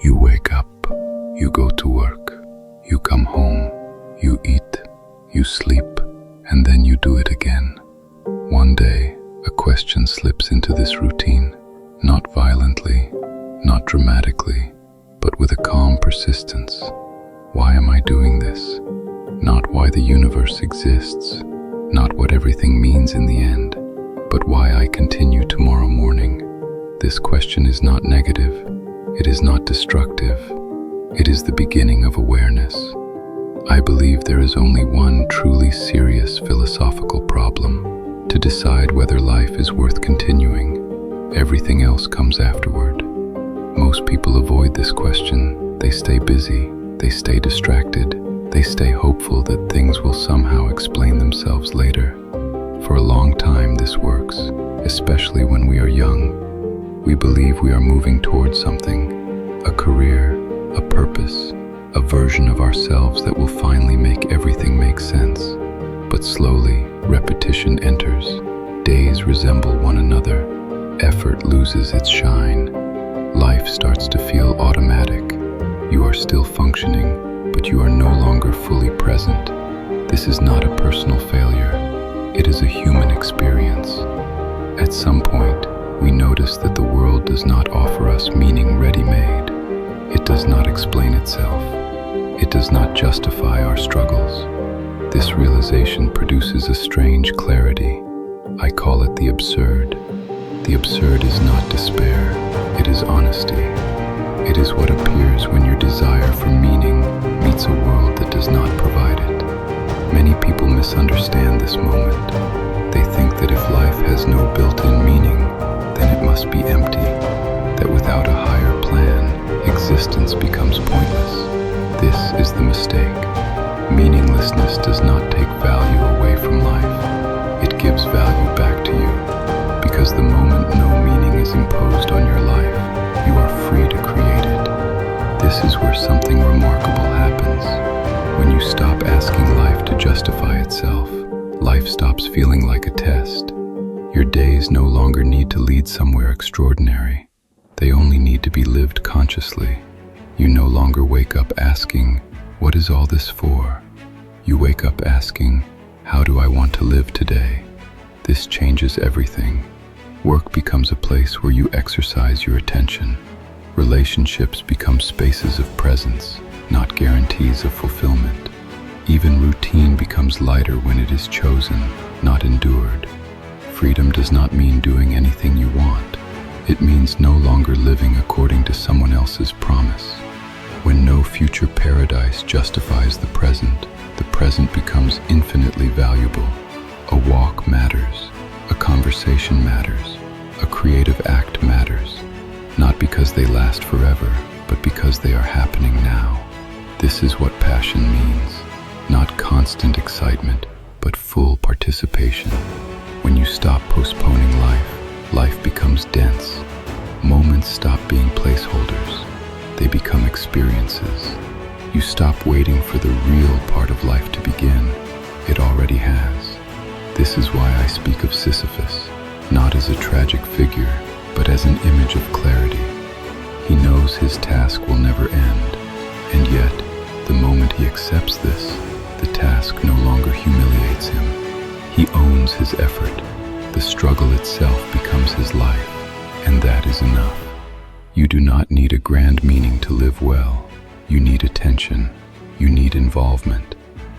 You wake up, you go to work, you come home, you eat, you sleep, and then you do it again. One day, a question slips into this routine, not violently, not dramatically, but with a calm persistence. Why am I doing this? Not why the universe exists, not what everything means in the end, but why I continue tomorrow morning. This question is not negative, it is not destructive, it is the beginning of awareness. I believe there is only one truly serious philosophical problem: to decide whether life is worth continuing. Everything else comes afterward. Most people avoid this question. They stay busy, they stay distracted, they stay hopeful that things will somehow explain themselves later. For a long time this works, especially when we are young. We believe we are moving towards something, a career, a purpose, a version of ourselves that will finally make everything make sense. But slowly, repetition enters. Days resemble one another. Effort loses its shine. Life starts to feel automatic. You are still functioning, but you are no longer fully present. This is not a personal failure. It is a human experience. At some point, we notice that the world does not offer us meaning ready-made. It does not explain itself. It does not justify our struggles. This realization produces a strange clarity. I call it the absurd. The absurd is not despair, it is honesty. It is what appears when your desire for meaning meets a world that does not provide it. Many people misunderstand this moment. They think that if life has no built-in meaning, then it must be empty, that without a higher plan, existence becomes pointless. This is the mistake. Meaninglessness does not take value away from life. It gives value back to you, because the moment no meaning is imposed on your life, you are free to create it. This is where something remarkable happens. When you stop asking life to justify itself, life stops feeling like a test. Your days no longer need to lead somewhere extraordinary. They only need to be lived consciously. You no longer wake up asking, "What is all this for?" You wake up asking, "How do I want to live today?" This changes everything. Work becomes a place where you exercise your attention. Relationships become spaces of presence, not guarantees of fulfillment. Even routine becomes lighter when it is chosen, not endured. Freedom does not mean doing anything you want. It means no longer living according to someone else's promise. When no future paradise justifies the present becomes infinitely valuable. A walk matters, a conversation matters, a creative act matters, not because they last forever, but because they are happening now. This is what passion means, not constant excitement, but full participation. When you stop postponing life, life becomes dense. Moments stop being placeholders. They become experiences. You stop waiting for the real part of life to begin. It already has. This is why I speak of Sisyphus, not as a tragic figure, but as an image of clarity. He knows his task will never end, and yet, the moment he accepts this, the task no longer humiliates him. He owns his effort. The struggle itself becomes his life, and that is enough. You do not need a grand meaning to live well. You need attention. You need involvement.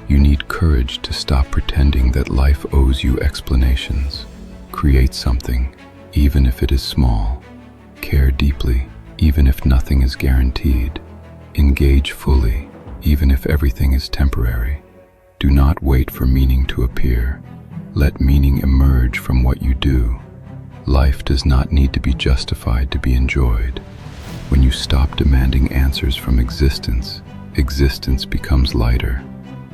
You need courage to stop pretending that life owes you explanations. Create something, even if it is small. Care deeply, even if nothing is guaranteed. Engage fully, even if everything is temporary. Do not wait for meaning to appear. Let meaning emerge from what you do. Life does not need to be justified to be enjoyed. When you stop demanding answers from existence, existence becomes lighter.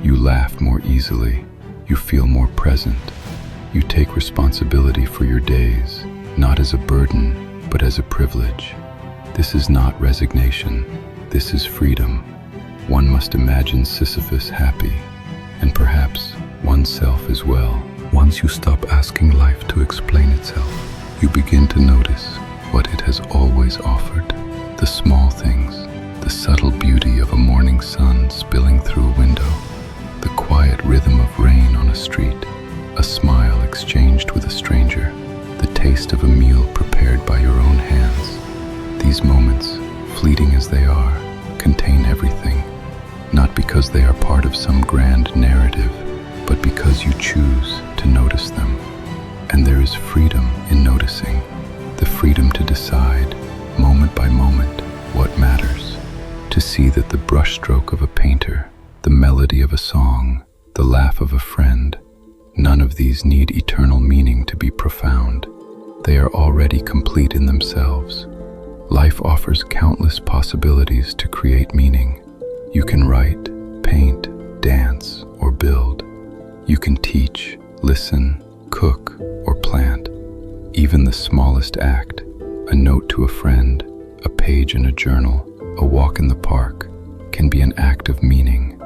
You laugh more easily. You feel more present. You take responsibility for your days, not as a burden, but as a privilege. This is not resignation. This is freedom. One must imagine Sisyphus happy, and perhaps oneself as well. Once you stop asking life to explain itself, you begin to notice what it has always offered. The small things, fleeting as they are, contain everything, not because they are part of some grand narrative, but because you choose to notice them. And there is freedom in noticing, the freedom to decide, moment by moment, what matters, to see that the brushstroke of a painter, the melody of a song, the laugh of a friend, none of these need eternal meaning to be profound. They are already complete in themselves. Life offers countless possibilities to create meaning. You can write, paint, dance, or build. You can teach, listen, cook, or plant. Even the smallest act, a note to a friend, a page in a journal, a walk in the park, can be an act of meaning.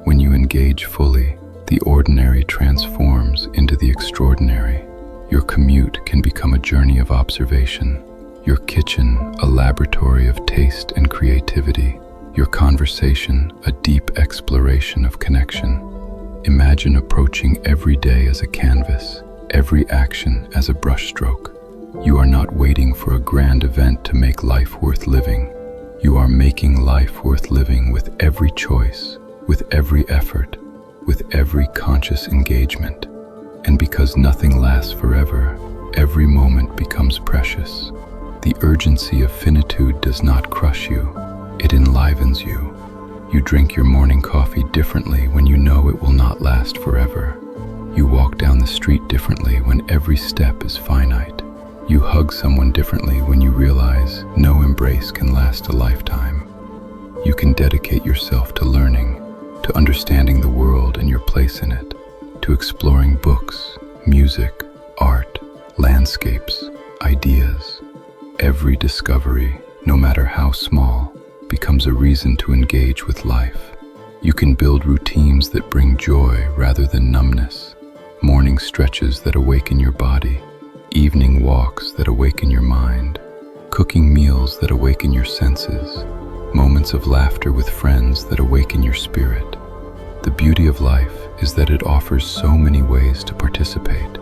When you engage fully, the ordinary transforms into the extraordinary. Your commute can become a journey of observation, your kitchen a laboratory of taste and creativity, your conversation a deep exploration of connection. Imagine approaching every day as a canvas, every action as a brushstroke. You are not waiting for a grand event to make life worth living. You are making life worth living with every choice, with every effort, with every conscious engagement. And because nothing lasts forever, every moment becomes precious. The urgency of finitude does not crush you, it enlivens you. You drink your morning coffee differently when you know it will not last forever. You walk down the street differently when every step is finite. You hug someone differently when you realize no embrace can last a lifetime. You can dedicate yourself to learning, to understanding the world and your place in it, to exploring books, music, art, landscapes, ideas. Every discovery, no matter how small, becomes a reason to engage with life. You can build routines that bring joy rather than numbness, morning stretches that awaken your body, evening walks that awaken your mind, cooking meals that awaken your senses, moments of laughter with friends that awaken your spirit. The beauty of life is that it offers so many ways to participate.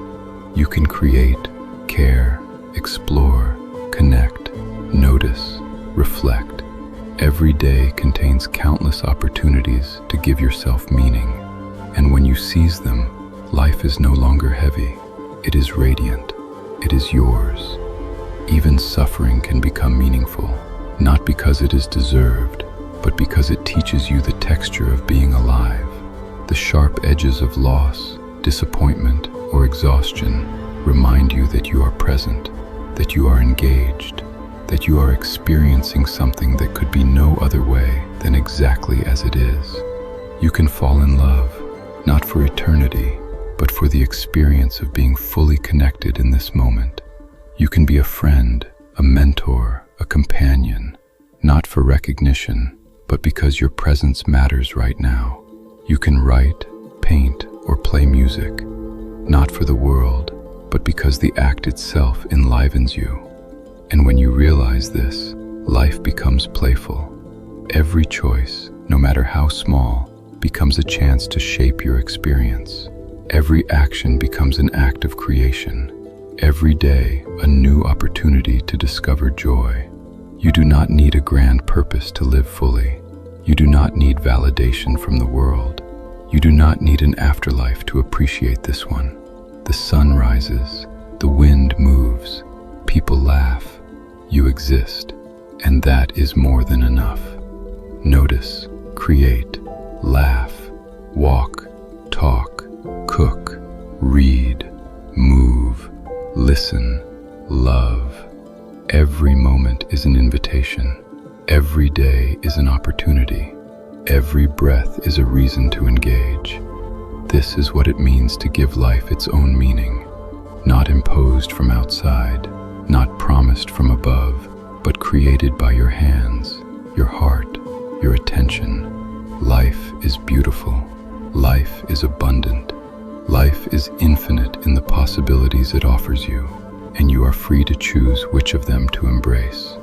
You can create, care, explore, connect, notice, reflect. Every day contains countless opportunities to give yourself meaning, and when you seize them, life is no longer heavy. It is radiant. It is yours. Even suffering can become meaningful, not because it is deserved, but because it teaches you the texture of being alive. The sharp edges of loss, disappointment, or exhaustion remind you that you are present, that you are engaged, that you are experiencing something that could be no other way than exactly as it is. You can fall in love, not for eternity, but for the experience of being fully connected in this moment. You can be a friend, a mentor, a companion, not for recognition, but because your presence matters right now. You can write, paint, or play music, not for the world, but because the act itself enlivens you. And when you realize this, life becomes playful. Every choice, no matter how small, becomes a chance to shape your experience. Every action becomes an act of creation. Every day, a new opportunity to discover joy. You do not need a grand purpose to live fully. You do not need validation from the world. You do not need an afterlife to appreciate this one. The sun rises, the wind moves, people laugh. You exist, and that is more than enough. Notice, create, laugh, walk, talk, cook, read, move, listen, love. Every moment is an invitation. Every day is an opportunity. Every breath is a reason to engage. This is what it means to give life its own meaning, not imposed from outside, not promised from above, but created by your hands, your heart, your attention. Life is beautiful. Life is abundant. Life is infinite in the possibilities it offers you, and you are free to choose which of them to embrace.